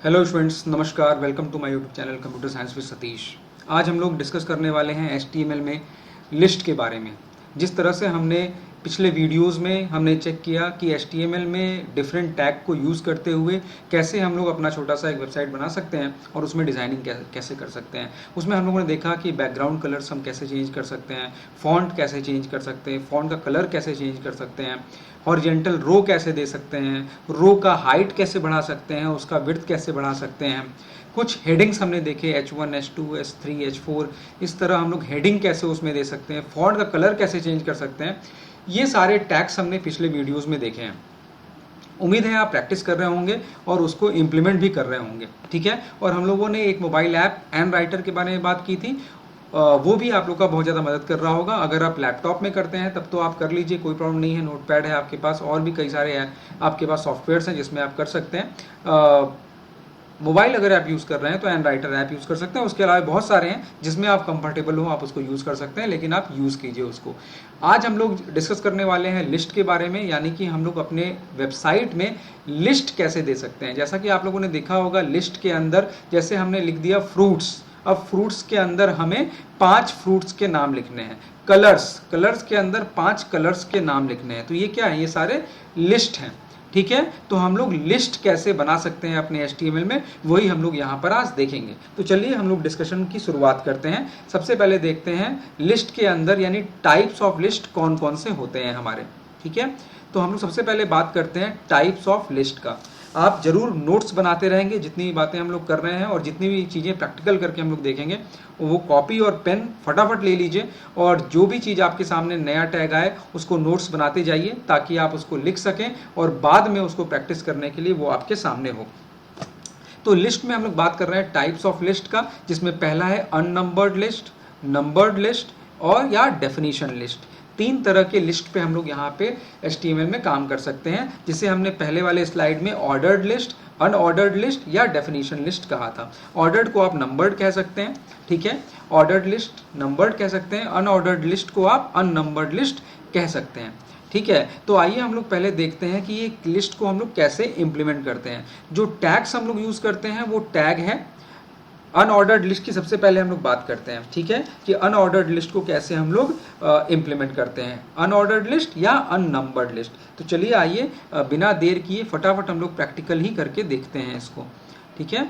Hello students, नमस्कार। Welcome to my YouTube channel computer science with Satish. आज हम लोग डिस्कस करने वाले हैं HTML में लिस्ट के बारे में। जिस तरह से हमने पिछले वीडियोस में हमने चेक किया कि HTML में डिफरेंट टैग को यूज़ करते हुए कैसे हम लोग अपना छोटा सा एक वेबसाइट बना सकते हैं और उसमें डिज़ाइनिंग कैसे कर सकते हैं। उसमें हम लोगों ने देखा कि बैकग्राउंड कलर्स हम कैसे चेंज कर सकते हैं, फॉन्ट कैसे चेंज कर सकते हैं, फॉन्ट का कलर कैसे चेंज कर सकते हैं, हॉरिजेंटल रो कैसे दे सकते हैं, रो का हाइट कैसे बढ़ा सकते हैं, उसका विड्थ कैसे बढ़ा सकते हैं। कुछ हेडिंग्स हमने देखे H1, H2, H3, H4, इस तरह हम लोग हेडिंग कैसे उसमें दे सकते हैं, फॉन्ट का कलर कैसे चेंज कर सकते हैं। ये सारे टैग्स हमने पिछले वीडियोस में देखे हैं। उम्मीद है आप प्रैक्टिस कर रहे होंगे और उसको इम्प्लीमेंट भी कर रहे होंगे। ठीक है। और हम लोगों ने एक मोबाइल ऐप एन राइटर के बारे में बात की थी, वो भी आप लोग का बहुत ज़्यादा मदद कर रहा होगा। अगर आप लैपटॉप में करते हैं तब तो आप कर लीजिए, कोई प्रॉब्लम नहीं है। नोटपैड है आपके पास, और भी कई सारे आपके पास सॉफ्टवेयर्स हैं जिसमें आप कर सकते हैं। मोबाइल अगर आप यूज़ कर रहे हैं तो एन राइटर ऐप यूज़ कर सकते हैं। उसके अलावा बहुत सारे हैं जिसमें आप कंफर्टेबल हो, आप उसको यूज़ कर सकते हैं, लेकिन आप यूज़ कीजिए उसको। आज हम लोग डिस्कस करने वाले हैं लिस्ट के बारे में, यानी कि हम लोग अपने वेबसाइट में लिस्ट कैसे दे सकते हैं। जैसा कि आप लोगों ने देखा होगा, लिस्ट के अंदर जैसे हमने लिख दिया फ्रूट्स, अब फ्रूट्स के अंदर हमें 5 फ्रूट्स के नाम लिखने हैं। कलर्स के अंदर 5 कलर्स के नाम लिखने हैं। तो ये क्या है? ये सारे लिस्ट हैं। ठीक है। तो हम लोग लिस्ट कैसे बना सकते हैं अपने HTML में, वही हम लोग यहाँ पर आज देखेंगे। तो चलिए हम लोग डिस्कशन की शुरुआत करते हैं। सबसे पहले देखते हैं लिस्ट के अंदर यानी टाइप्स ऑफ लिस्ट कौन कौन से होते हैं हमारे। ठीक है। तो हम लोग सबसे पहले बात करते हैं टाइप्स ऑफ लिस्ट का। आप जरूर नोट्स बनाते रहेंगे जितनी भी बातें हम लोग कर रहे हैं, और जितनी भी चीज़ें प्रैक्टिकल करके हम लोग देखेंगे, वो कॉपी और पेन फटाफट ले लीजिए, और जो भी चीज़ आपके सामने नया टैग आए उसको नोट्स बनाते जाइए, ताकि आप उसको लिख सकें और बाद में उसको प्रैक्टिस करने के लिए वो आपके सामने हो। तो लिस्ट में हम लोग बात कर रहे हैं टाइप्स ऑफ लिस्ट का, जिसमें पहला है अननंबर्ड लिस्ट, नंबर्ड लिस्ट और या डेफिनेशन लिस्ट। 3 तरह के लिस्ट पे हम लोग यहाँ पे HTML में काम कर सकते हैं, जिसे हमने पहले वाले स्लाइड में ऑर्डर्ड लिस्ट, अनऑर्डर्ड लिस्ट या डेफिनेशन लिस्ट कहा था। ऑर्डर्ड को आप नंबर्ड कह सकते हैं। ठीक है। ऑर्डर्ड लिस्ट नंबर्ड कह सकते हैं, अनऑर्डर्ड लिस्ट को आप अननंबर्ड लिस्ट कह सकते हैं। ठीक है। तो आइए हम लोग पहले देखते हैं कि ये लिस्ट को हम लोग कैसे इंप्लीमेंट करते हैं। जो टैग्स हम लोग यूज़ करते हैं वो टैग है अनऑर्डर्ड लिस्ट की। सबसे पहले हम लोग बात करते हैं, ठीक है, कि अनऑर्डर्ड लिस्ट को कैसे हम लोग इंप्लीमेंट करते हैं, अनऑर्डर्ड लिस्ट या अननंबर्ड लिस्ट। तो चलिए आइए बिना देर किए फटाफट हम लोग प्रैक्टिकल ही करके देखते हैं इसको। ठीक है।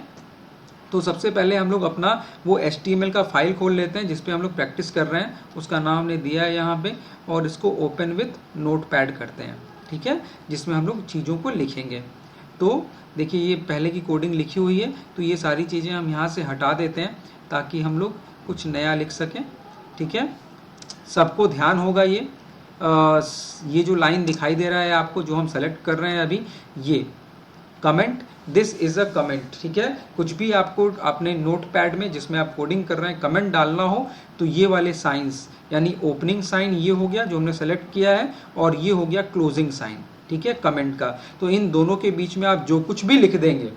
तो सबसे पहले हम लोग अपना वो HTML का फाइल खोल लेते हैं जिस पे हम लोग प्रैक्टिस कर रहे हैं। उसका नाम हमने दिया है यहाँ पे, और इसको ओपन विथ नोटपैड करते हैं। ठीक है। जिसमें हम लोग चीज़ों को लिखेंगे। तो देखिए ये पहले की कोडिंग लिखी हुई है, तो ये सारी चीज़ें हम यहाँ से हटा देते हैं ताकि हम लोग कुछ नया लिख सकें। ठीक है। सबको ध्यान होगा ये जो लाइन दिखाई दे रहा है आपको, जो हम सेलेक्ट कर रहे हैं अभी, ये comment, this is a comment. ठीक है। कुछ भी आपको अपने नोटपैड में जिसमें आप कोडिंग कर रहे हैं कमेंट डालना हो, तो ये वाले साइंस यानी ओपनिंग साइन ये हो गया जो हमने सेलेक्ट किया है, और ये हो गया क्लोजिंग साइन। ठीक है, कमेंट का। तो इन दोनों के बीच में आप जो कुछ भी लिख देंगे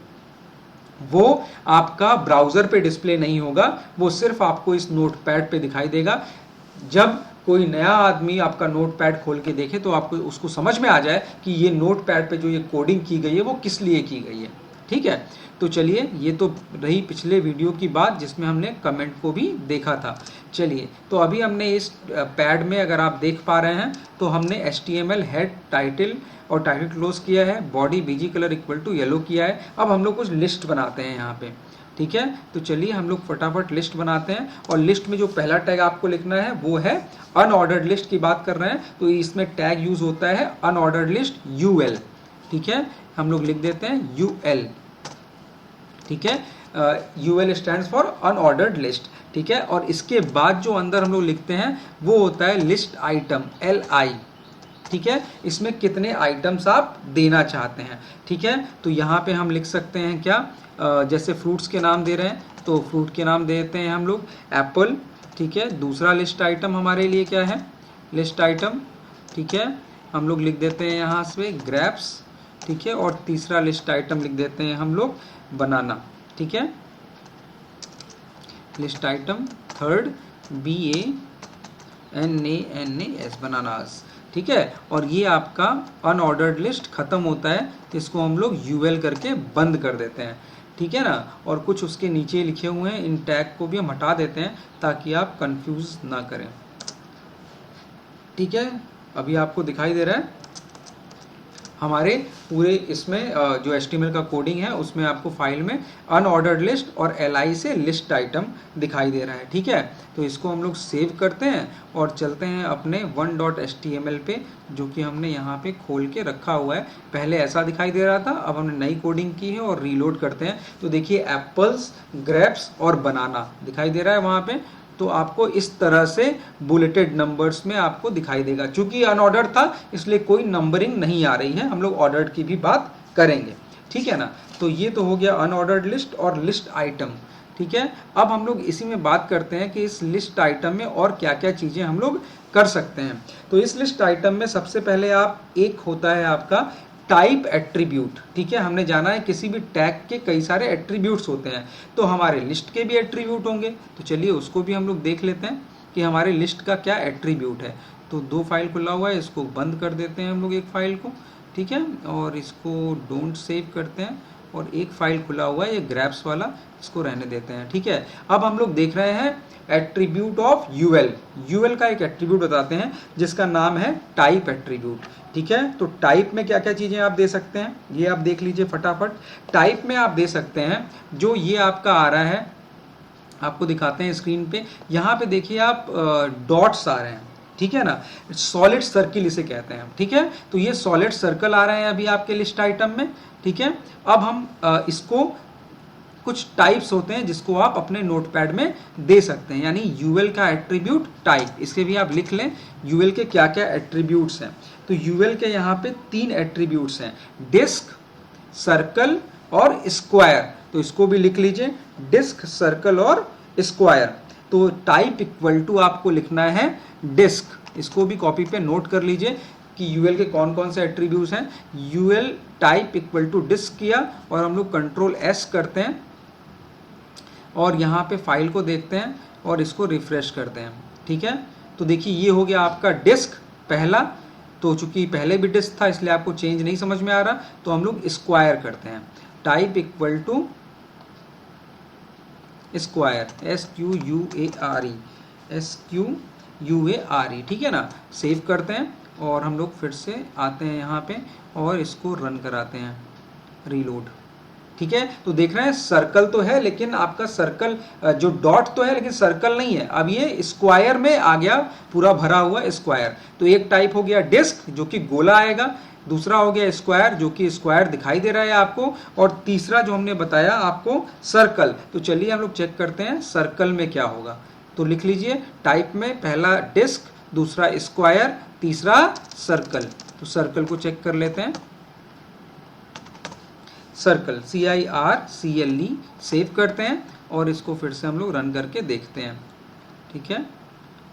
वो आपका ब्राउजर पे डिस्प्ले नहीं होगा, वो सिर्फ आपको इस नोटपैड पे दिखाई देगा। जब कोई नया आदमी आपका नोटपैड खोल के देखे तो आपको उसको समझ में आ जाए कि ये नोटपैड पे जो ये कोडिंग की गई है वो किस लिए की गई है। ठीक है। तो चलिए, ये तो रही पिछले वीडियो की बात जिसमें हमने कमेंट को भी देखा था। चलिए, तो अभी हमने इस पैड में अगर आप देख पा रहे हैं तो हमने HTML हेड, टाइटल और टाइटल क्लोज किया है, body BG colour equal to yellow किया है। अब हम लोग कुछ लिस्ट बनाते हैं यहाँ पे। ठीक है। तो चलिए हम लोग फटाफट लिस्ट बनाते हैं, और लिस्ट में जो पहला टैग आपको लिखना है वो है अनऑर्डर्ड लिस्ट की बात कर रहे हैं, तो इसमें टैग यूज होता है अनऑर्डर्ड लिस्ट UL। ठीक है। हम लोग लिख देते हैं UL। ठीक है। UL stands for unordered list. ठीक है। और इसके बाद जो अंदर हम लोग लिखते हैं वो होता है लिस्ट आइटम, LI। ठीक है। इसमें कितने आइटम्स आप देना चाहते हैं। ठीक है। तो यहाँ पे हम लिख सकते हैं क्या, जैसे फ्रूट्स के नाम दे रहे हैं तो फ्रूट के नाम देते हैं हम लोग एप्पल। ठीक है। दूसरा लिस्ट आइटम हमारे लिए क्या है, लिस्ट आइटम। ठीक है। हम लोग लिख देते हैं यहाँ से ग्रेप्स। ठीक है। और तीसरा लिस्ट आइटम लिख देते हैं हम लोग बनाना। ठीक है। List item third BANANAS, bananas. ठीक है, और ये आपका अनऑर्डर्ड लिस्ट खत्म होता है तो इसको हम लोग यूएल करके बंद कर देते हैं, ठीक है ना। और कुछ उसके नीचे लिखे हुए हैं, इन टैग को भी हम हटा देते हैं ताकि आप कंफ्यूज ना करें, ठीक है। अभी आपको दिखाई दे रहा है हमारे पूरे इसमें जो HTML का कोडिंग है उसमें आपको फाइल में अनऑर्डर्ड लिस्ट और li से लिस्ट आइटम दिखाई दे रहा है, ठीक है। तो इसको हम लोग सेव करते हैं और चलते हैं अपने 1.html पे, जो कि हमने यहाँ पे खोल के रखा हुआ है। पहले ऐसा दिखाई दे रहा था, अब हमने नई कोडिंग की है और रीलोड करते हैं तो देखिए एप्पल्स, ग्रेप्स और बनाना दिखाई दे रहा है वहाँ पे। तो आपको इस तरह से बुलेटेड नंबर्स में आपको दिखाई देगा। चूंकि अनऑर्डर्ड था इसलिए कोई नंबरिंग नहीं आ रही है, हम लोग ऑर्डर्ड की भी बात करेंगे, ठीक है ना। तो ये तो हो गया अनऑर्डर्ड लिस्ट और लिस्ट आइटम, ठीक है। अब हम लोग इसी में बात करते हैं कि इस लिस्ट आइटम में और क्या क्या चीज़ें हम लोग कर सकते हैं। तो इस लिस्ट आइटम में सबसे पहले एक होता है आपका टाइप एट्रीब्यूट, ठीक है। हमने जाना है किसी भी टैग के कई सारे एट्रीब्यूट्स होते हैं, तो हमारे लिस्ट के भी एट्रीब्यूट होंगे। तो चलिए उसको भी हम लोग देख लेते हैं कि हमारे लिस्ट का क्या एट्रीब्यूट है। तो 2 फाइल खुला हुआ है, इसको बंद कर देते हैं हम लोग एक फाइल को, ठीक है, और इसको डोंट सेव करते हैं। और एक फाइल खुला हुआ है ये ग्रैप्स वाला, इसको रहने देते हैं, ठीक है। अब हम लोग देख रहे हैं एट्रीब्यूट ऑफ यूएल का एक एट्रीब्यूट बताते हैं जिसका नाम है टाइप एट्रीब्यूट, ठीक है। तो टाइप में क्या क्या चीज़ें आप दे सकते हैं ये आप देख लीजिए फटाफट। टाइप में आप दे सकते हैं जो ये आपका आ रहा है, आपको दिखाते हैं स्क्रीन पे। यहाँ पे देखिए आप डॉट्स आ रहे हैं, ठीक है ना, सॉलिड सर्किल इसे कहते हैं, ठीक है। तो ये सॉलिड सर्कल आ रहे हैं अभी आपके लिस्ट आइटम में, ठीक है। अब हम इसको कुछ टाइप्स होते हैं जिसको आप अपने नोटपैड में दे सकते हैं, यानी यूएल का एट्रीब्यूट टाइप, इसके भी आप लिख लें यूएल के क्या क्या एट्रीब्यूट्स हैं। तो यूएल के यहाँ पे 3 एट्रीब्यूट्स हैं, डिस्क, सर्कल और स्क्वायर। तो इसको भी लिख लीजिए, डिस्क, सर्कल और स्क्वायर। तो टाइप इक्वल टू आपको लिखना है डिस्क, इसको भी कॉपी पे नोट कर लीजिए कि यूएल के कौन कौन से एट्रीब्यूट्स हैं। UL type equal to disc किया और हम लोग कंट्रोल S करते हैं और यहाँ पे फाइल को देखते हैं और इसको रिफ्रेश करते हैं, ठीक है। तो देखिए ये हो गया आपका डिस्क पहला। तो चूंकि पहले भी डिस्क था इसलिए आपको चेंज नहीं समझ में आ रहा, तो हम लोग स्क्वायर करते हैं, type equal to square, SQUARE, ठीक है ना। सेव करते हैं और हम लोग फिर से आते हैं यहाँ पे और इसको रन कराते हैं, रीलोड, ठीक है। तो देख रहे हैं सर्कल तो है लेकिन आपका सर्कल जो डॉट तो है लेकिन सर्कल नहीं है। अब ये स्क्वायर में आ गया, पूरा भरा हुआ स्क्वायर। तो एक टाइप हो गया डिस्क जो कि गोला आएगा, दूसरा हो गया स्क्वायर जो कि स्क्वायर दिखाई दे रहा है आपको, और तीसरा जो हमने बताया आपको सर्कल। तो चलिए हम लोग चेक करते हैं सर्कल में क्या होगा। तो लिख लीजिए टाइप में पहला डिस्क, दूसरा स्क्वायर, तीसरा सर्कल। तो सर्कल को चेक कर लेते हैं, सर्कल CIRCLE, सेव करते हैं और इसको फिर से हम लोग रन करके देखते हैं, ठीक है,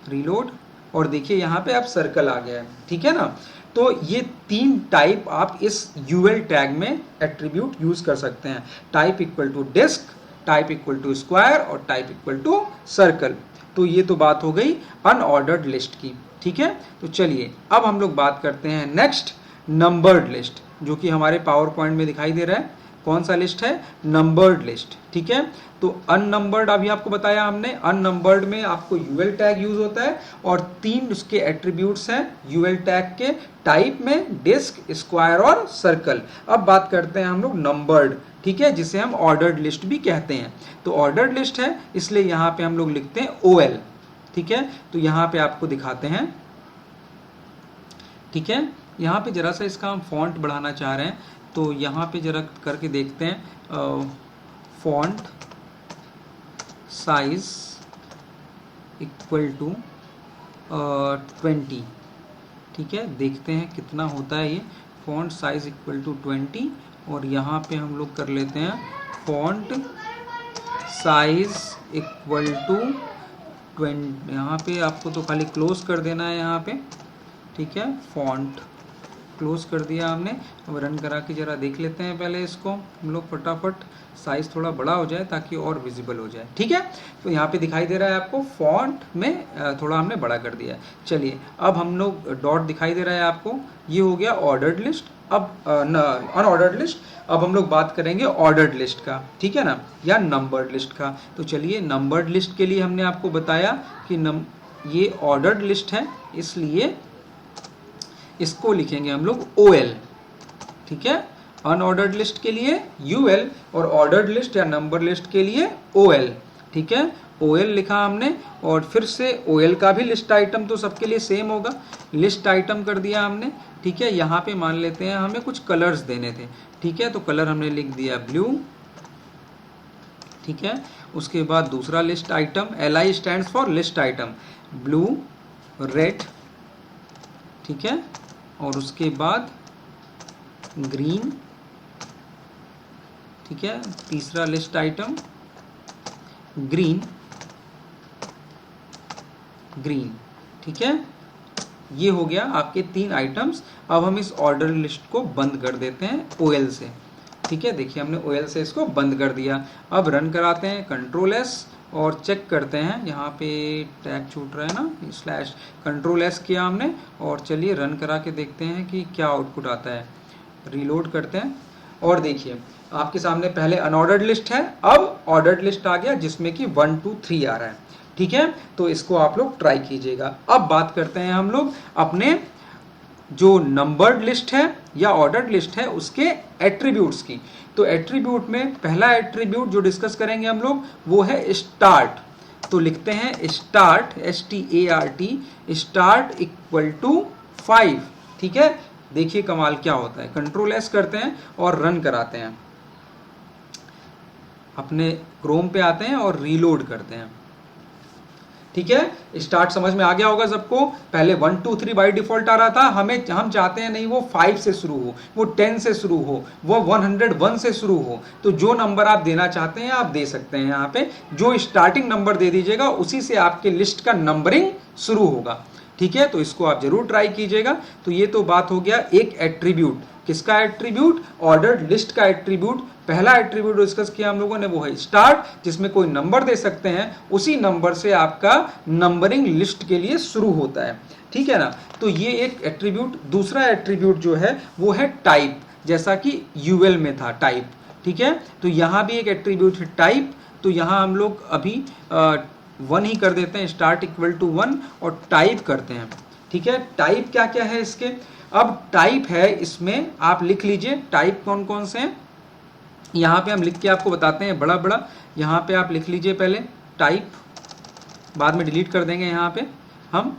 रीलोड। और देखिए यहाँ पे आप सर्कल आ गया है, ठीक है ना। तो ये 3 टाइप आप इस यूएल टैग में एट्रीब्यूट यूज कर सकते हैं, type equal to disc, type equal to square और टाइप इक्वल टू सर्कल। तो ये तो बात हो गई अनऑर्डर्ड लिस्ट की, ठीक है। तो चलिए अब हम लोग बात करते हैं नेक्स्ट नंबर्ड लिस्ट, जो कि हमारे पावर पॉइंट में दिखाई दे रहा है। कौन सा लिस्ट है? नंबर्ड लिस्ट, ठीक है। तो अननंबर्ड अभी आपको बताया हमने, अननंबर्ड में आपको यूएल टैग यूज होता है और 3 उसके एट्रीब्यूट्स हैं यूएल टैग के, टाइप में डिस्क, स्क्वायर और सर्कल। अब बात करते हैं हम लोग नंबर्ड, ठीक है, जिसे हम ऑर्डर्ड लिस्ट भी कहते हैं। तो ऑर्डर्ड लिस्ट है इसलिए यहाँ पे हम लोग लिखते हैं OL, ठीक है। तो यहाँ पे आपको दिखाते हैं, ठीक है। यहाँ पे जरा सा इसका हम फॉन्ट बढ़ाना चाह रहे हैं, तो यहाँ पे जरा करके देखते हैं, फॉन्ट साइज इक्वल टू 20, ठीक है। देखते हैं कितना होता है ये, फॉन्ट साइज इक्वल टू 20। और यहाँ पे हम लोग कर लेते हैं फॉन्ट साइज इक्वल टू 20। यहाँ पे आपको तो खाली क्लोज कर देना है यहाँ पे, ठीक है, फॉन्ट क्लोज कर दिया हमने। अब रन करा के ज़रा देख लेते हैं पहले इसको हम लोग फटाफट, साइज़ थोड़ा बड़ा हो जाए ताकि और विजिबल हो जाए। ठीक है, तो यहाँ पे दिखाई दे रहा है आपको फॉन्ट में थोड़ा हमने बड़ा कर दिया है। चलिए अब हम लोग डॉट दिखाई दे रहा है आपको, ये हो गया ऑर्डर्ड लिस्ट। अब अनऑर्डर्ड लिस्ट, अब हम लोग बात करेंगे ऑर्डर्ड लिस्ट का, ठीक है ना, या नंबर्ड लिस्ट का। तो चलिए नंबर्ड लिस्ट के लिए हमने आपको बताया कि ये ऑर्डर्ड लिस्ट है, इसलिए इसको लिखेंगे हम लोग OL। ठीक है, अनऑर्डर्ड लिस्ट के लिए UL और ऑर्डर्ड लिस्ट या नंबर लिस्ट के लिए OL। ठीक है, OL लिखा हमने, और फिर से OL का भी लिस्ट आइटम तो सबके लिए सेम होगा, लिस्ट आइटम कर दिया हमने। ठीक है, यहाँ पे मान लेते हैं हमें कुछ कलर्स देने थे। ठीक है, तो कलर हमने लिख दिया ब्लू। ठीक है, उसके बाद दूसरा list item, LI stands for list item, blue, red. ठीक है, और उसके बाद ग्रीन। ठीक है, तीसरा लिस्ट आइटम ग्रीन, ग्रीन। ठीक है, ये हो गया आपके 3 आइटम्स। अब हम इस ऑर्डर लिस्ट को बंद कर देते हैं OL से। ठीक है, देखिए हमने OL से इसको बंद कर दिया। अब रन कराते हैं Ctrl+S और चेक करते हैं, यहाँ पे टैग छूट रहा है ना, स्लैश, Ctrl+S किया हमने, और चलिए रन करा के देखते हैं कि क्या आउटपुट आता है। रीलोड करते हैं और देखिए आपके सामने पहले अनऑर्डर्ड लिस्ट है, अब ऑर्डर्ड लिस्ट आ गया जिसमें कि 1 2 3 आ रहा है। ठीक है, तो इसको आप लोग ट्राई कीजिएगा। अब बात करते हैं हम लोग अपने जो नंबर्ड लिस्ट है या ऑर्डर्ड लिस्ट है उसके एट्रीब्यूट्स की। तो एट्रीब्यूट में पहला एट्रीब्यूट जो डिस्कस करेंगे हम लोग वो है स्टार्ट। तो लिखते हैं start, START, start equal to 5। ठीक है, देखिए कमाल क्या होता है। Ctrl+S करते हैं और रन कराते हैं, अपने क्रोम पे आते हैं और रीलोड करते हैं। ठीक है, स्टार्ट समझ में आ गया होगा सबको। पहले 1 2 3 बाय डिफॉल्ट आ रहा था, हम चाहते हैं नहीं वो 5 से शुरू हो, वो 10 से शुरू हो, वो 101 से शुरू हो। तो जो नंबर आप देना चाहते हैं आप दे सकते हैं। यहाँ पे जो स्टार्टिंग नंबर दे दीजिएगा उसी से आपके लिस्ट का नंबरिंग शुरू होगा। ठीक है, तो इसको आप जरूर ट्राई कीजिएगा। तो ये तो बात हो गया एक एट्रीब्यूट, किसका एट्रीब्यूट, ऑर्डर्ड लिस्ट का एट्रीब्यूट। पहला एट्रीब्यूट डिस्कस किया हम लोगों ने वो है स्टार्ट, जिसमें कोई नंबर दे सकते हैं, उसी नंबर से आपका नंबरिंग लिस्ट के लिए शुरू होता है। ठीक है ना, तो ये एक एट्रीब्यूट। दूसरा एट्रीब्यूट जो है वो है टाइप, जैसा कि UL में था टाइप। ठीक है, तो यहाँ भी एक एट्रीब्यूट है टाइप। तो यहाँ हम लोग अभी 1 ही कर देते हैं, स्टार्ट इक्वल टू 1, और टाइप करते हैं। ठीक है, टाइप क्या क्या है इसके। अब टाइप है, इसमें आप लिख लीजिए टाइप कौन कौन से हैं। यहाँ पे हम लिख के आपको बताते हैं बड़ा बड़ा। यहाँ पे आप लिख लीजिए पहले टाइप, बाद में डिलीट कर देंगे यहाँ पे हम।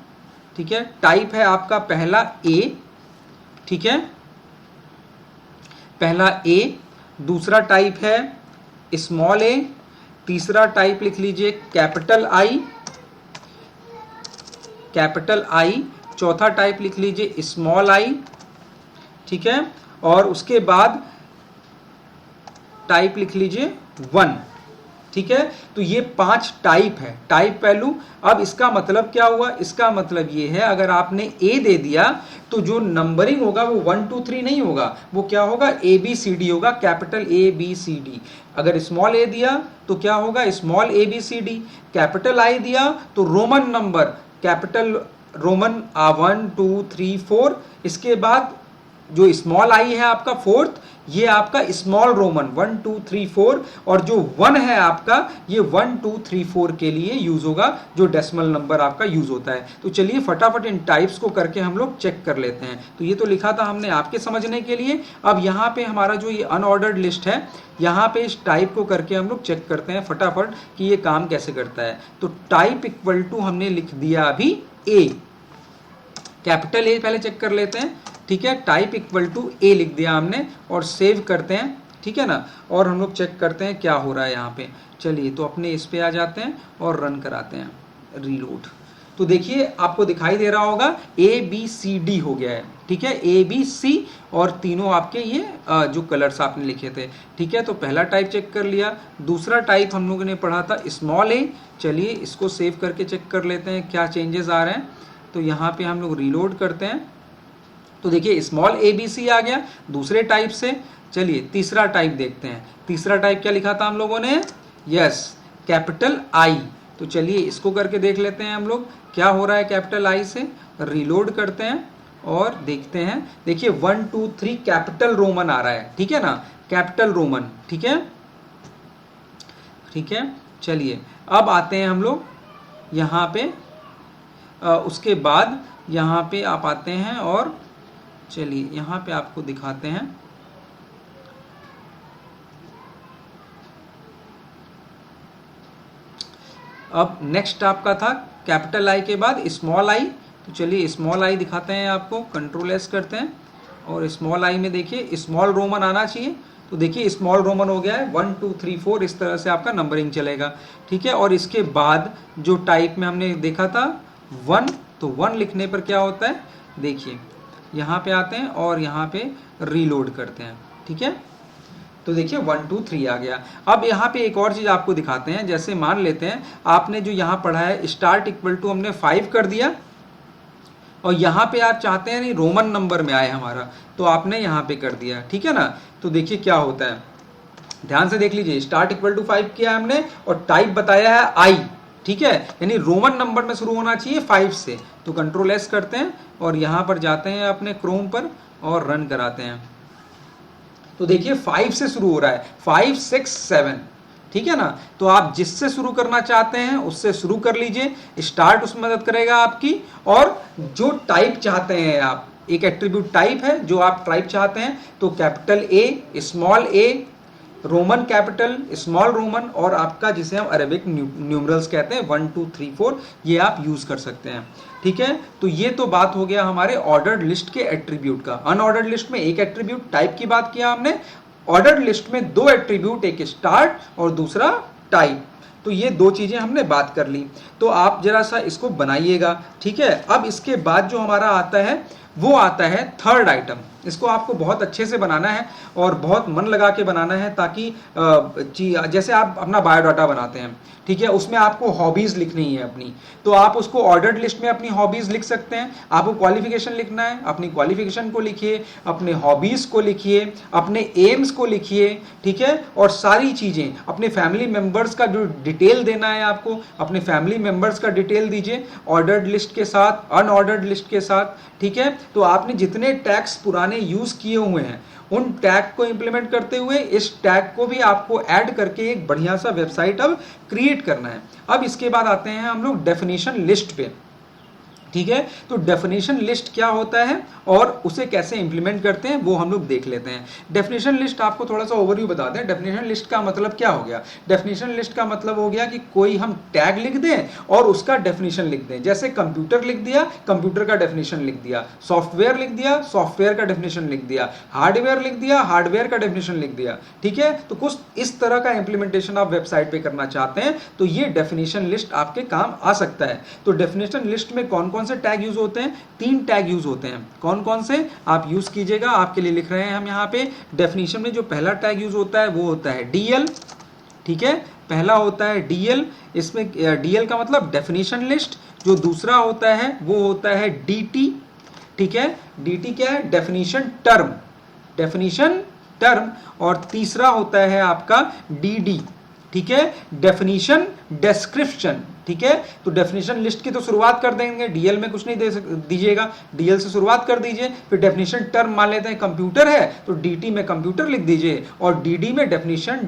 ठीक है, टाइप है आपका पहला A। ठीक है, पहला A। दूसरा टाइप है स्मॉल a। तीसरा टाइप लिख लीजिए कैपिटल I। चौथा टाइप लिख लीजिए स्मॉल I। ठीक है, और उसके बाद टाइप लिख लीजिए 1। ठीक है, तो ये 5 टाइप है, टाइप वैल्यू। अब इसका मतलब क्या हुआ, इसका मतलब ये है अगर आपने A दे दिया तो जो नंबरिंग होगा वो 1 2 3 नहीं होगा, वो क्या होगा ABCD होगा, कैपिटल ABCD। अगर स्मॉल a दिया तो क्या होगा स्मॉल ABCD। कैपिटल I दिया तो रोमन नंबर, कैपिटल रोमन 1 2 3 4। इसके बाद जो स्मॉल I है आपका 4th, ये आपका स्मॉल रोमन 1 2 3 4। और जो 1 है आपका ये 1 2 3 4 के लिए यूज होगा, जो डेसिमल नंबर आपका यूज होता है। तो चलिए फटाफट इन टाइप्स को करके हम लोग चेक कर लेते हैं। तो ये तो लिखा था हमने आपके समझने के लिए। अब यहाँ पे हमारा जो ये अनऑर्डर्ड लिस्ट है, यहाँ पे इस टाइप को करके हम लोग चेक करते हैं फटाफट कि ये काम कैसे करता है। तो टाइप इक्वल टू हमने लिख दिया अभी A, कैपिटल A पहले चेक कर लेते हैं। ठीक है, टाइप इक्वल टू A लिख दिया हमने और सेव करते हैं। ठीक है ना, और हम लोग चेक करते हैं क्या हो रहा है यहाँ पे। चलिए तो अपने इस पे आ जाते हैं और रन कराते हैं रीलोड। तो देखिए आपको दिखाई दे रहा होगा ABCD हो गया है। ठीक है, ABC, और तीनों आपके ये जो कलर्स आपने लिखे थे। ठीक है, तो पहला टाइप चेक कर लिया। दूसरा टाइप हम लोगों ने पढ़ा था स्मॉल a। चलिए इसको सेव करके चेक कर लेते हैं क्या चेंजेस आ रहे हैं। तो यहाँ पे हम लोग रीलोड करते हैं तो देखिए स्मॉल ABC आ गया दूसरे टाइप से। चलिए तीसरा टाइप देखते हैं। तीसरा टाइप क्या लिखा था हम लोगों ने? Yes, capital I। तो चलिए इसको करके देख लेते हैं हम लोग क्या हो रहा है कैपिटल I से। रीलोड करते हैं और देखते हैं। देखिए 1 2 3 कैपिटल रोमन आ रहा है, ठीक है ना, कैपिटल रोमन, ठीक है, ठीक है। चलिए अब आते हैं हम लोग यहाँ पे, उसके बाद यहाँ पे आप आते हैं और चलिए यहाँ पे आपको दिखाते हैं। अब नेक्स्ट आपका था कैपिटल I के बाद स्मॉल I। तो चलिए स्मॉल I दिखाते हैं आपको, कंट्रोल S करते हैं और स्मॉल I में देखिए स्मॉल रोमन आना चाहिए। तो देखिए स्मॉल रोमन हो गया है 1 2 3 4, इस तरह से आपका नंबरिंग चलेगा, ठीक है। और इसके बाद जो टाइप में हमने देखा था 1, तो 1 लिखने पर क्या होता है, देखिए यहाँ पे आते हैं और यहाँ पे रीलोड करते हैं, ठीक है। तो देखिए 1 2 3 आ गया। अब यहाँ पे एक और चीज़ आपको दिखाते हैं। जैसे मान लेते हैं आपने जो यहाँ पढ़ा है स्टार्ट इक्वल टू हमने 5 कर दिया और यहाँ पे आप चाहते हैं नहीं रोमन नंबर में आए हमारा, तो आपने यहाँ पे कर दिया, ठीक है ना। तो देखिए क्या होता है, ध्यान से देख लीजिए। स्टार्ट इक्वल टू 5 किया हमने और टाइप बताया है I, ठीक है, यानी रोमन नंबर में शुरू होना चाहिए 5 से। तो कंट्रोल S करते हैं और यहाँ पर जाते हैं अपने क्रोम पर और रन कराते हैं। तो देखिए 5 से शुरू हो रहा है, 5 6 7, ठीक है ना। तो आप जिससे शुरू करना चाहते हैं उससे शुरू कर लीजिए, स्टार्ट उसमें मदद करेगा आपकी। और जो टाइप चाहते हैं आप, एक एट्रीब्यूट टाइप है जो आप टाइप चाहते हैं, तो capital A, small a, Roman capital, small Roman और आपका जिसे हम अरेबिक न्यूमरल्स कहते हैं 1 2 3 4, ये आप यूज कर सकते हैं, ठीक है। तो ये तो बात हो गया हमारे ऑर्डर्ड लिस्ट के एट्रीब्यूट का। अनऑर्डर्ड लिस्ट में एक एट्रीब्यूट टाइप की बात किया हमने, ऑर्डर्ड लिस्ट में 2 एट्रीब्यूट, एक स्टार्ट और दूसरा टाइप। तो ये 2 चीजें हमने बात कर ली। तो आप जरा सा इसको बनाइएगा, ठीक है। अब इसके बाद जो हमारा आता है वो आता है थर्ड आइटम। इसको आपको बहुत अच्छे से बनाना है और बहुत मन लगा के बनाना है, ताकि जैसे आप अपना बायोडाटा बनाते हैं, ठीक है, उसमें आपको हॉबीज लिखनी है अपनी, तो आप उसको ऑर्डर्ड लिस्ट में अपनी हॉबीज लिख सकते हैं। आपको क्वालिफिकेशन लिखना है, अपनी क्वालिफिकेशन को लिखिए, अपने हॉबीज को लिखिए, अपने एम्स को लिखिए, ठीक है। और सारी चीजें अपने फैमिली मेंबर्स का जो डिटेल देना है आपको, अपने फैमिली मेंबर्स का डिटेल दीजिए ऑर्डर्ड लिस्ट के साथ, अनऑर्डर्ड लिस्ट के साथ, ठीक है। तो आपने जितने टैग्स पुराने यूज किए हुए हैं उन टैग को इंप्लीमेंट करते हुए इस टैग को भी आपको ऐड करके एक बढ़िया सा वेबसाइट अब क्रिएट करना है। अब इसके बाद आते हैं हम लोग डेफिनेशन लिस्ट पे, ठीक है। तो डेफिनेशन लिस्ट क्या होता है और उसे कैसे इंप्लीमेंट करते हैं वो हम लोग देख लेते हैं। डेफिनेशन लिस्ट आपको थोड़ा सा ओवरव्यू बता दें। डेफिनेशन लिस्ट का मतलब क्या हो गया? डेफिनेशन लिस्ट का मतलब हो गया कि कोई हम टैग लिख दें और उसका डेफिनेशन लिख दें। जैसे कंप्यूटर लिख दिया, कंप्यूटर का डेफिनेशन लिख दिया, सॉफ्टवेयर लिख दिया, सॉफ्टवेयर का डेफिनेशन लिख दिया, हार्डवेयर लिख दिया, हार्डवेयर का डेफिनेशन लिख दिया, ठीक है। तो कुछ इस तरह का इंप्लीमेंटेशन आप वेबसाइट पे करना चाहते हैं तो ये डेफिनेशन लिस्ट आपके काम आ सकता है। तो डेफिनेशन लिस्ट में कौन कौन से टैग यूज होते हैं? 3 टैग यूज होते हैं। कौन कौन से आप यूज कीजिएगा, आपके लिए लिख रहे हैं हम यहाँ पे। डेफिनेशन में जो पहला टैग यूज होता है वो होता है DL, ठीक है, पहला होता है DL। इसमें DL का मतलब डेफिनेशन लिस्ट। जो दूसरा होता है वो होता है DT, ठीक है। DT क्या है? Definition term, definition term. और तीसरा होता है आपका DD, ठीक है, डेफिनेशन डिस्क्रिप्शन, ठीक है। तो डेफिनेशन लिस्ट की तो शुरुआत कर देंगे, DL में कुछ नहीं दीजिएगा, DL से शुरुआत कर दीजिए। फिर डेफिनेशन टर्म मान लेते हैं कंप्यूटर है तो DT में कंप्यूटर लिख दीजिए और DD में डेफिनेशन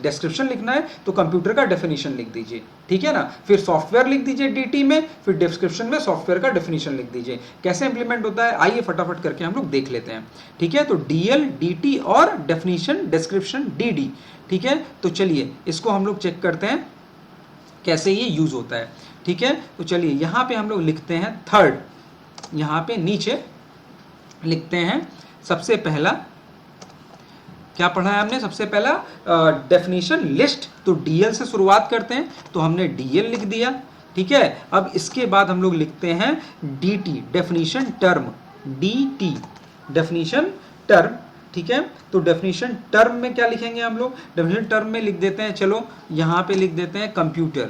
डिस्क्रिप्शन लिखना है तो कंप्यूटर का डेफिनेशन लिख दीजिए, ठीक है ना। फिर सॉफ्टवेयर लिख दीजिए DT में, फिर डिस्क्रिप्शन में सॉफ्टवेयर का डेफिनेशन लिख दीजिए। कैसे इंप्लीमेंट होता है आइए फटाफट करके हम लोग देख लेते हैं, ठीक है। तो DL, DT और डेफिनेशन डिस्क्रिप्शन DD, ठीक है। तो चलिए इसको हम लोग चेक करते हैं कैसे ये यूज होता है, ठीक है। तो चलिए यहाँ पे हम लोग लिखते हैं थर्ड, यहाँ पे नीचे लिखते हैं सबसे पहला, क्या पढ़ा है हमने? सबसे पहला डेफिनेशन लिस्ट। तो DL से शुरुआत करते हैं तो हमने DL लिख दिया, ठीक है। अब इसके बाद हम लोग लिखते हैं DT, definition term, DT, definition term, ठीक है। तो डेफिनेशन टर्म में क्या लिखेंगे हम लोग? डेफिनेशन टर्म में लिख देते हैं, चलो यहां पे लिख देते हैं कंप्यूटर,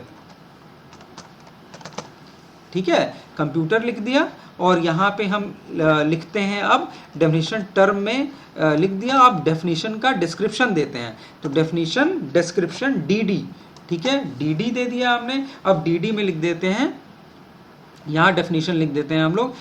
ठीक है, कंप्यूटर लिख दिया। और यहाँ पे हम लिखते हैं अब डेफिनेशन टर्म में लिख दिया, अब डेफिनेशन का डिस्क्रिप्शन देते हैं। तो डेफिनेशन डिस्क्रिप्शन डी, ठीक है, डी दे दिया हमने। अब डी में लिख देते हैं, यहाँ डेफिनेशन लिख देते हैं हम लोग,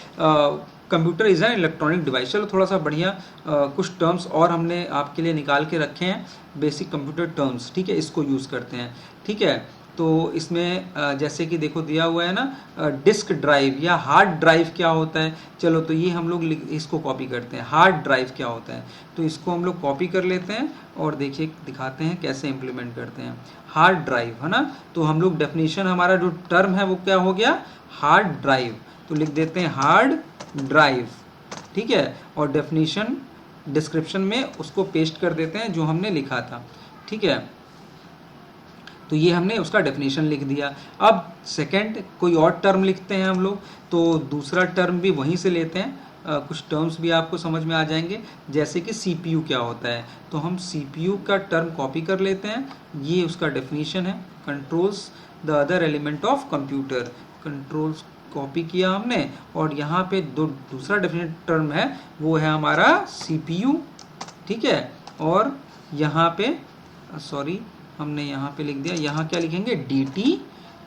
computer is an electronic device. चलो थोड़ा सा बढ़िया कुछ टर्म्स और हमने आपके लिए निकाल के रखे हैं, बेसिक कंप्यूटर टर्म्स, ठीक है, इसको यूज़ करते हैं, ठीक है। तो इसमें जैसे कि देखो दिया हुआ है ना, डिस्क ड्राइव या हार्ड ड्राइव क्या होता है। चलो तो ये हम लोग इसको कॉपी करते हैं, हार्ड ड्राइव क्या होता है, तो इसको हम लोग कॉपी कर लेते हैं और देखिए दिखाते हैं कैसे इम्प्लीमेंट करते हैं। हार्ड ड्राइव है ना, तो हम लोग डेफिनेशन, हमारा जो टर्म है वो क्या हो गया, हार्ड ड्राइव। तो लिख देते हैं हार्ड ड्राइव, ठीक है, और डेफिनेशन डिस्क्रिप्शन में उसको पेस्ट कर देते हैं जो हमने लिखा था, ठीक है। तो ये हमने उसका डेफिनेशन लिख दिया। अब सेकंड कोई और टर्म लिखते हैं हम लोग, तो दूसरा टर्म भी वहीं से लेते हैं, कुछ टर्म्स भी आपको समझ में आ जाएंगे, जैसे कि सीपीयू क्या होता है। तो हम सीपीयू का टर्म कॉपी कर लेते हैं, ये उसका डेफिनेशन है, controls the other element of computer. Controls copy किया हमने, और यहाँ पे दूसरा डेफिनेट टर्म है वो है हमारा सीपीयू, ठीक है। और यहाँ पे सॉरी हमने यहाँ पे लिख दिया, यहाँ क्या लिखेंगे dt,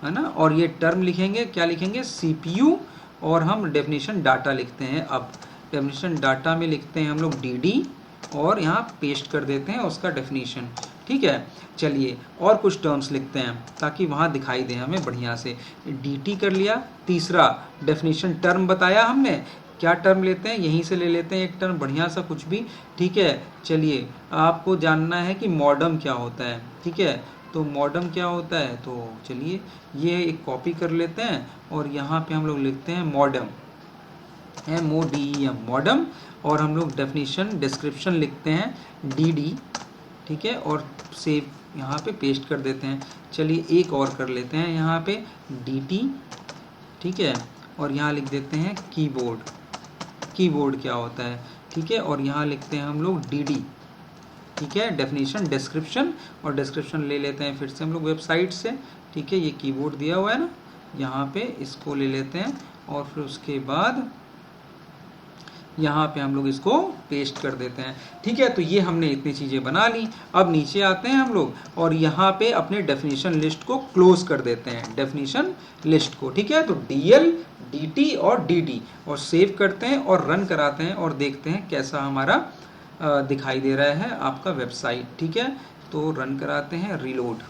है ना, और ये टर्म लिखेंगे, क्या लिखेंगे CPU, और हम डेफिनेशन डाटा लिखते हैं। अब डेफिनेशन डाटा में लिखते हैं हम लोग dd, और यहाँ पेस्ट कर देते हैं उसका डेफिनेशन, ठीक है। चलिए और कुछ टर्म्स लिखते हैं ताकि वहाँ दिखाई दे हमें बढ़िया से। dt कर लिया, तीसरा डेफिनेशन टर्म बताया हमने, क्या टर्म लेते हैं, यहीं से ले लेते हैं एक टर्म बढ़िया सा कुछ भी, ठीक है। चलिए आपको जानना है कि मॉडम क्या होता है, ठीक है, तो मॉडम क्या होता है, तो चलिए ये एक कॉपी कर लेते हैं और यहाँ पे हम लोग लिखते हैं मॉडम, MODEM मॉडम, और हम लोग डेफिनेशन डिस्क्रिप्शन लिखते हैं डी, ठीक है, और सेव यहाँ पे पेस्ट कर देते हैं। चलिए एक और कर लेते हैं यहाँ पे dt, ठीक है, और यहाँ लिख देते हैं कीबोर्ड, कीबोर्ड क्या होता है, ठीक है, और यहाँ लिखते हैं हम लोग dd, ठीक है, डेफिनेशन डिस्क्रिप्शन, और डिस्क्रिप्शन ले लेते हैं फिर से हम लोग वेबसाइट से, ठीक है, ये कीबोर्ड दिया हुआ है ना, यहाँ पे इसको ले लेते हैं और फिर उसके बाद यहाँ पे हम लोग इसको पेस्ट कर देते हैं, ठीक है। तो ये हमने इतनी चीज़ें बना ली। अब नीचे आते हैं हम लोग और यहाँ पे अपने डेफिनेशन लिस्ट को क्लोज कर देते हैं, डेफिनेशन लिस्ट को, ठीक है। तो DL, DT और DD, और सेव करते हैं और रन कराते हैं और देखते हैं कैसा हमारा दिखाई दे रहा है आपका वेबसाइट, ठीक है। तो रन कराते हैं, रीलोड।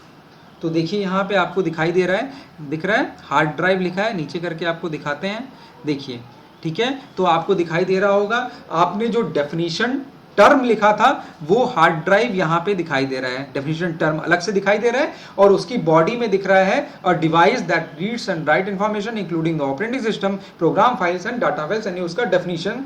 तो देखिए यहाँ पे आपको दिखाई दे रहा है, दिख रहा है हार्ड ड्राइव लिखा है, नीचे करके आपको दिखाते हैं, देखिए, ठीक है। तो आपको दिखाई दे रहा होगा, आपने जो डेफिनेशन टर्म लिखा था वो हार्ड ड्राइव यहाँ पे दिखाई दे रहा है, डेफिनेशन टर्म अलग से दिखाई दे रहा है, और उसकी बॉडी में दिख रहा है a device that reads and right information including the operating system, program files and data files, यानी उसका डेफिनेशन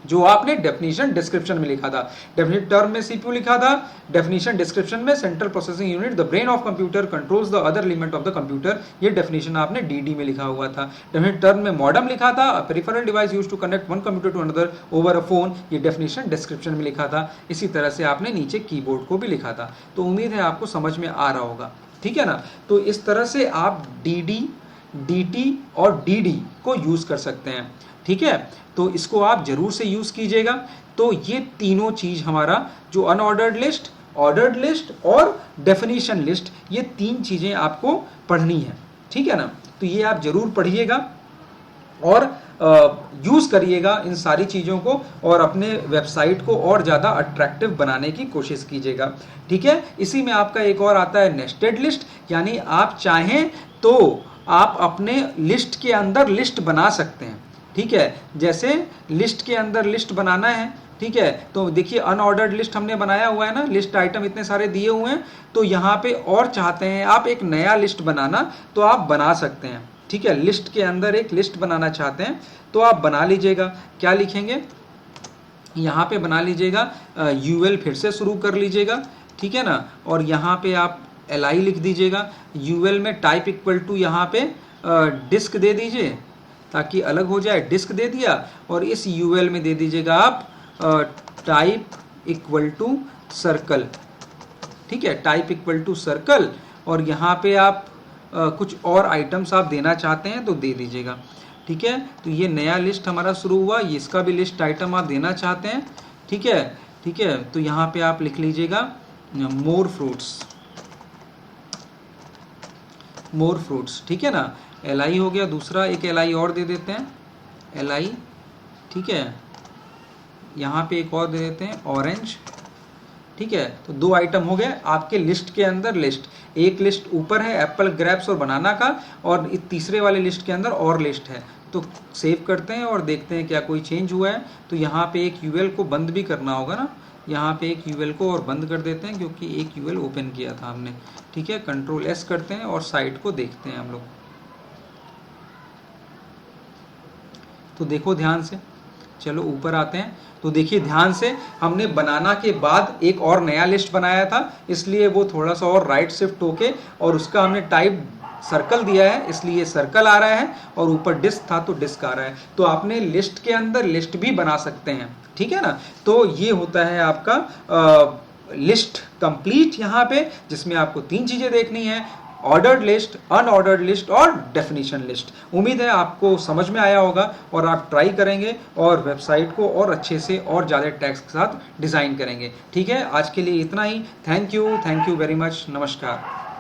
जो आपने डेफिनेशन डिस्क्रिप्शन में लिखा था। डेफिनेट टर्म में CPU लिखा था, डेफिनेशन डिस्क्रिप्शन में central processing unit, the brain of computer, controls the other element of the computer, ये डेफिनेशन आपने DD में लिखा हुआ था। डेफिनेट टर्म में मॉडम लिखा था, peripheral device used to connect one computer to another over a phone, ये डेफिनेशन डिस्क्रिप्शन में लिखा था। इसी तरह से आपने नीचे कीबोर्ड को भी लिखा था। तो उम्मीद है आपको समझ में आ रहा होगा, ठीक है ना। तो इस तरह से आप DD, DT और DD को यूज कर सकते हैं, ठीक है। तो इसको आप जरूर से यूज कीजिएगा। तो ये तीनों चीज हमारा जो अनऑर्डर्ड लिस्ट, ऑर्डर्ड लिस्ट और डेफिनेशन लिस्ट, ये तीन चीजें आपको पढ़नी है, ठीक है ना। तो ये आप जरूर पढ़िएगा और यूज करिएगा इन सारी चीजों को, और अपने वेबसाइट को और ज्यादा अट्रैक्टिव बनाने की कोशिश कीजिएगा, ठीक है। इसी में आपका एक और आता है नेस्टेड लिस्ट, यानी आप चाहें तो आप अपने लिस्ट के अंदर लिस्ट बना सकते हैं, ठीक है। जैसे लिस्ट के अंदर लिस्ट बनाना है, ठीक है, तो देखिए अनऑर्डर्ड लिस्ट हमने बनाया हुआ है ना, लिस्ट आइटम इतने सारे दिए हुए हैं, तो यहाँ पे और चाहते हैं आप एक नया लिस्ट बनाना, तो आप बना सकते हैं, ठीक है। लिस्ट के अंदर एक लिस्ट बनाना चाहते हैं तो आप बना लीजिएगा। क्या लिखेंगे, यहाँ पे बना लीजिएगा UL, फिर से शुरू कर लीजिएगा, ठीक है ना, और यहाँ पे आप LI लिख दीजिएगा। UL में टाइप इक्वल टू यहाँ पे डिस्क दे दीजिए ताकि अलग हो जाए, डिस्क दे दिया, और इस UL में दे दीजिएगा आप टाइप इक्वल टू सर्कल, ठीक है, टाइप इक्वल टू सर्कल, और यहाँ पे आप कुछ और आइटम्स आप देना चाहते हैं तो दे दीजिएगा। ठीक है। तो ये नया लिस्ट हमारा शुरू हुआ, ये इसका भी लिस्ट आइटम आप देना चाहते हैं, ठीक है, ठीक है। तो यहाँ पे आप लिख लीजिएगा मोर फ्रूट्स, मोर फ्रूट्स, ठीक है ना। LI हो गया, दूसरा एक LI और दे देते हैं, LI, ठीक है। यहाँ पे एक और दे देते हैं ऑरेंज, ठीक है। तो 2 आइटम हो गए आपके लिस्ट के अंदर। लिस्ट एक लिस्ट ऊपर है एप्पल, ग्रेप्स और बनाना का, और तीसरे वाले लिस्ट के अंदर और लिस्ट है। तो सेव करते हैं और देखते हैं क्या कोई चेंज हुआ है। तो यहाँ पे एक यूएल को बंद भी करना होगा ना, यहाँ पे एक यूएल को और बंद कर देते हैं क्योंकि एक यूएल ओपन किया था हमने, ठीक है। कंट्रोल S करते हैं और साइट को देखते हैं हम लोग। तो देखो ध्यान से, चलो ऊपर आते हैं। तो देखिए ध्यान से, हमने बनाना के बाद एक और नया लिस्ट बनाया था, इसलिए वो थोड़ा सा और राइट शिफ्ट होके, और उसका हमने टाइप सर्कल दिया है, इसलिए सर्कल आ रहा है, और ऊपर डिस्क था तो डिस्क आ रहा है। तो आपने लिस्ट के अंदर लिस्ट भी बना सकते हैं, ठीक है ना। तो ये होता है आपका लिस्ट कंप्लीट यहाँ पे, जिसमें आपको 3 चीजें देखनी है, ऑर्डर्ड लिस्ट, अनऑर्डर्ड लिस्ट और डेफिनेशन लिस्ट। उम्मीद है आपको समझ में आया होगा और आप ट्राई करेंगे और वेबसाइट को और अच्छे से और ज़्यादा टैग्स के साथ डिज़ाइन करेंगे, ठीक है। आज के लिए इतना ही। थैंक यू वेरी मच, नमस्कार।